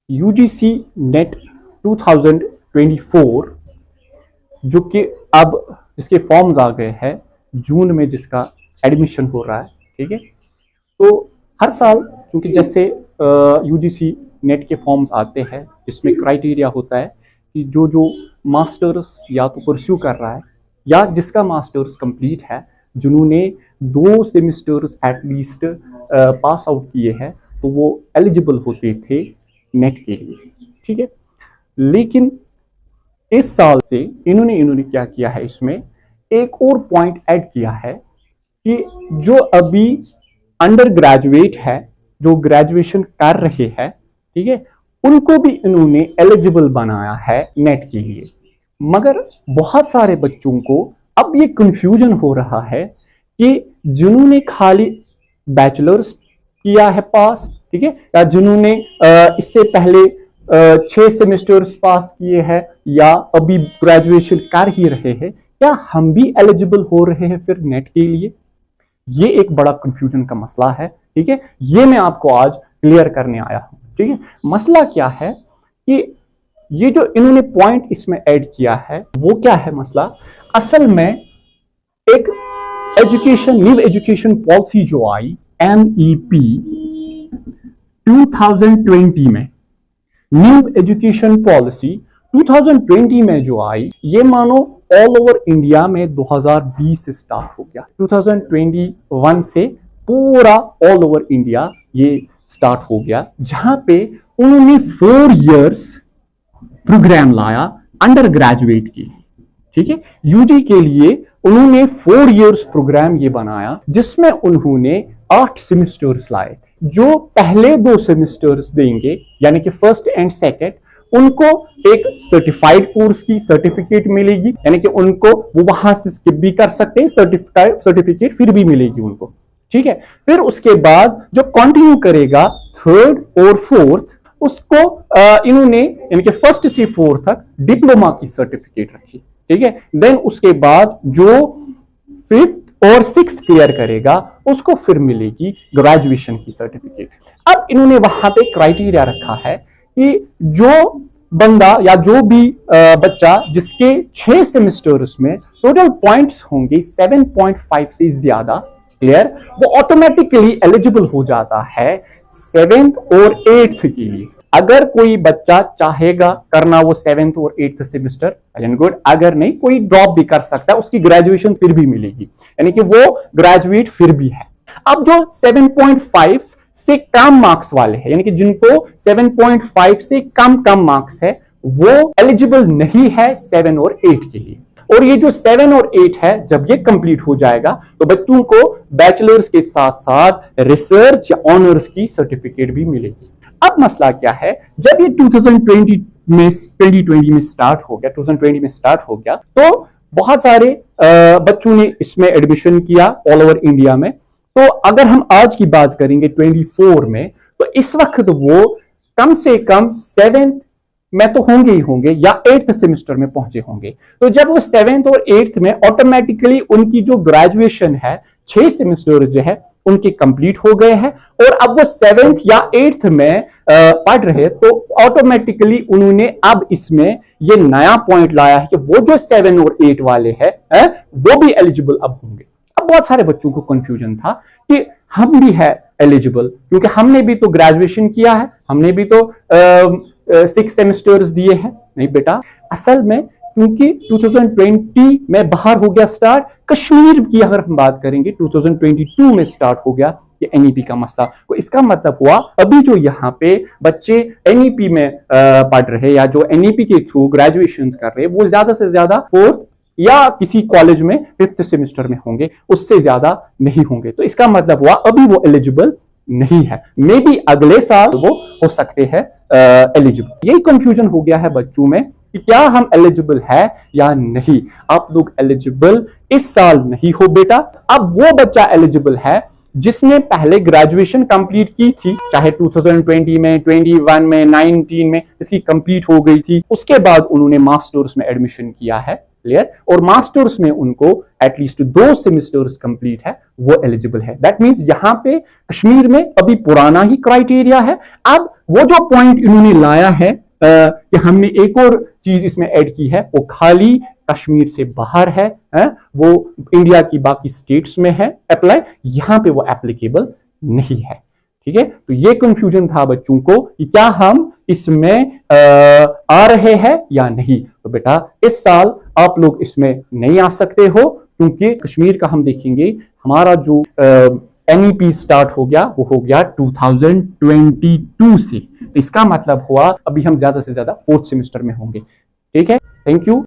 UGC net 2024 जो कि अब जिसके फॉर्म्स आ गए हैं जून में, जिसका एडमिशन हो रहा है, ठीक है। तो हर साल चूंकि जैसे यूजीसी नेट के फॉर्म्स आते हैं जिसमें क्राइटेरिया होता है कि जो मास्टर्स या तो परस्यू कर रहा है या जिसका मास्टर्स कंप्लीट है, जिन्होंने 2 सेमेस्टर्स एटलीस्ट पास आउट किए हैं, तो वो एलिजिबल होते थे नेट के लिए, ठीक है। लेकिन इस साल से इन्होंने क्या किया है, इसमें एक और पॉइंट ऐड किया है कि जो अभी अंडर ग्रेजुएट है, जो ग्रेजुएशन कर रहे हैं, ठीक है, उनको भी इन्होंने एलिजिबल बनाया है नेट के लिए। मगर बहुत सारे बच्चों को अब ये कंफ्यूजन हो रहा है कि जिन्होंने खाली बैचलर्स किया है पास, ठीक है, या जिन्होंने इससे पहले 6 सेमेस्टर्स पास किए हैं या अभी ग्रेजुएशन कर ही रहे हैं, क्या हम भी एलिजिबल हो रहे हैं फिर नेट के लिए? ये एक बड़ा कंफ्यूजन का मसला है, ठीक है। ये मैं आपको आज क्लियर करने आया हूं, ठीक है। मसला क्या है कि ये जो इन्होंने पॉइंट इसमें ऐड किया है वो क्या है मसला? असल में एक न्यू एजुकेशन पॉलिसी जो आई MEP 2020 में, न्यू एजुकेशन पॉलिसी 2020 में जो आई, ये मानो ऑल ओवर इंडिया में 2020 से स्टार्ट हो गया। 2021 से पूरा ऑल ओवर इंडिया ये स्टार्ट हो गया, जहां पे उन्होंने 4 इयर्स प्रोग्राम लाया अंडर ग्रेजुएट की, ठीक है। यूजी के लिए उन्होंने 4 इयर्स प्रोग्राम ये बनाया, जिसमें उन्होंने 8 सेमेस्टर्स लाए थे। जो पहले 2 सेमेस्टर्स देंगे, यानी कि फर्स्ट एंड सेकेंड, उनको एक सर्टिफाइड कोर्स की सर्टिफिकेट मिलेगी, यानी कि उनको वो वहां से स्किप भी कर सकते हैं, सर्टिफिकेट फिर भी मिलेगी उनको, ठीक है। फिर उसके बाद जो कंटिन्यू करेगा 3rd और 4th, उसको इन्होंने यानी कि 1st से 4th तक डिप्लोमा की सर्टिफिकेट रखी, ठीक है। देन उसके बाद जो 5th और 6th क्लियर करेगा उसको फिर मिलेगी ग्रेजुएशन की सर्टिफिकेट। अब इन्होंने वहां पे क्राइटेरिया रखा है कि जो बंदा या जो भी बच्चा जिसके 6 सेमेस्टर्स में टोटल पॉइंट्स होंगे 7.5 से ज्यादा क्लियर, वो ऑटोमेटिकली एलिजिबल हो जाता है 7th और 8th के लिए। अगर कोई बच्चा चाहेगा करना वो 7th और 8th सेमेस्टर, गुड, अगर नहीं कोई ड्रॉप भी कर सकता है, उसकी ग्रेजुएशन फिर भी मिलेगी, यानी कि वो ग्रेजुएट फिर भी है। अब जो 7.5 से कम मार्क्स वाले हैं, यानी कि जिनको 7.5 से कम मार्क्स है, वो एलिजिबल नहीं है 7 और 8 के लिए। और ये जो 7 और 8 है, जब ये कंप्लीट हो जाएगा तो बच्चों को बैचलर्स के साथ साथ रिसर्च या ऑनर्स की सर्टिफिकेट भी मिलेगी। अब मसला क्या है, जब ये 2020 में स्टार्ट हो गया, 2020 में स्टार्ट हो गया, तो बहुत सारे बच्चों ने इसमें एडमिशन किया ऑल ओवर इंडिया में। तो अगर हम आज की बात करेंगे 24 में, तो इस वक्त वो कम से कम 7th में तो होंगे ही होंगे या 8th सेमेस्टर में पहुंचे होंगे। तो जब वो 7th और 8th में ऑटोमेटिकली उनकी जो ग्रेजुएशन है 6 सेमेस्टर जो है उनके कंप्लीट हो गए हैं, और अब वो 7th या 8th में पढ़ रहे, तो ऑटोमेटिकली उन्होंने अब इसमें ये नया पॉइंट लाया है कि वो जो 7 और 8 वाले हैं वो भी एलिजिबल अब होंगे। अब बहुत सारे बच्चों को कंफ्यूजन था कि हम भी है एलिजिबल, क्योंकि हमने भी तो ग्रेजुएशन किया है, हमने भी तो 6 सेमेस्टर्स दिए हैं। नहीं बेटा, असल में क्योंकि 2020 में बाहर हो गया स्टार्ट, कश्मीर की अगर हम बात करेंगे 2022 में स्टार्ट हो गया ये NEP का मसला। तो इसका मतलब हुआ अभी जो यहाँ पे बच्चे NEP में पढ़ रहे या जो NEP के थ्रू ग्रेजुएशन कर रहे, वो ज्यादा से ज्यादा 4th या किसी कॉलेज में 5th सेमेस्टर में होंगे, उससे ज्यादा नहीं होंगे। तो इसका मतलब हुआ अभी वो एलिजिबल नहीं है, मे बी अगले साल वो हो सकते हैं एलिजिबल। यही कंफ्यूजन हो गया है बच्चों में कि क्या हम एलिजिबल है या नहीं। आप लोग एलिजिबल इस साल नहीं हो बेटा। अब वो बच्चा एलिजिबल है जिसने पहले ग्रेजुएशन कंप्लीट की थी, चाहे 2020 में, 21 में, 19 में, इसकी कंप्लीट हो गई थी, उसके बाद उन्होंने मास्टर्स में एडमिशन किया है, क्लियर। और मास्टर्स में उनको एटलीस्ट 2 सेमेस्टर्स कंप्लीट है, वो एलिजिबल है। दैट मींस यहां पे कश्मीर में अभी पुराना ही क्राइटेरिया है। अब वो जो पॉइंट इन्होंने लाया है कि हमने एक और चीज इसमें ऐड की है, वो खाली कश्मीर से बाहर है, वो इंडिया की बाकी स्टेट्स में है अप्लाई, यहां पे वो एप्लीकेबल नहीं है। ठीक है, तो ये कंफ्यूजन था बच्चों को कि क्या हम इसमें आ रहे हैं या नहीं। तो बेटा इस साल आप लोग इसमें नहीं आ सकते हो, क्योंकि कश्मीर का हम देखेंगे हमारा जो NEP स्टार्ट हो गया वो हो गया 2022 से। तो इसका मतलब हुआ अभी हम ज्यादा से ज्यादा 4th सेमेस्टर में होंगे। ठीक है, थैंक यू।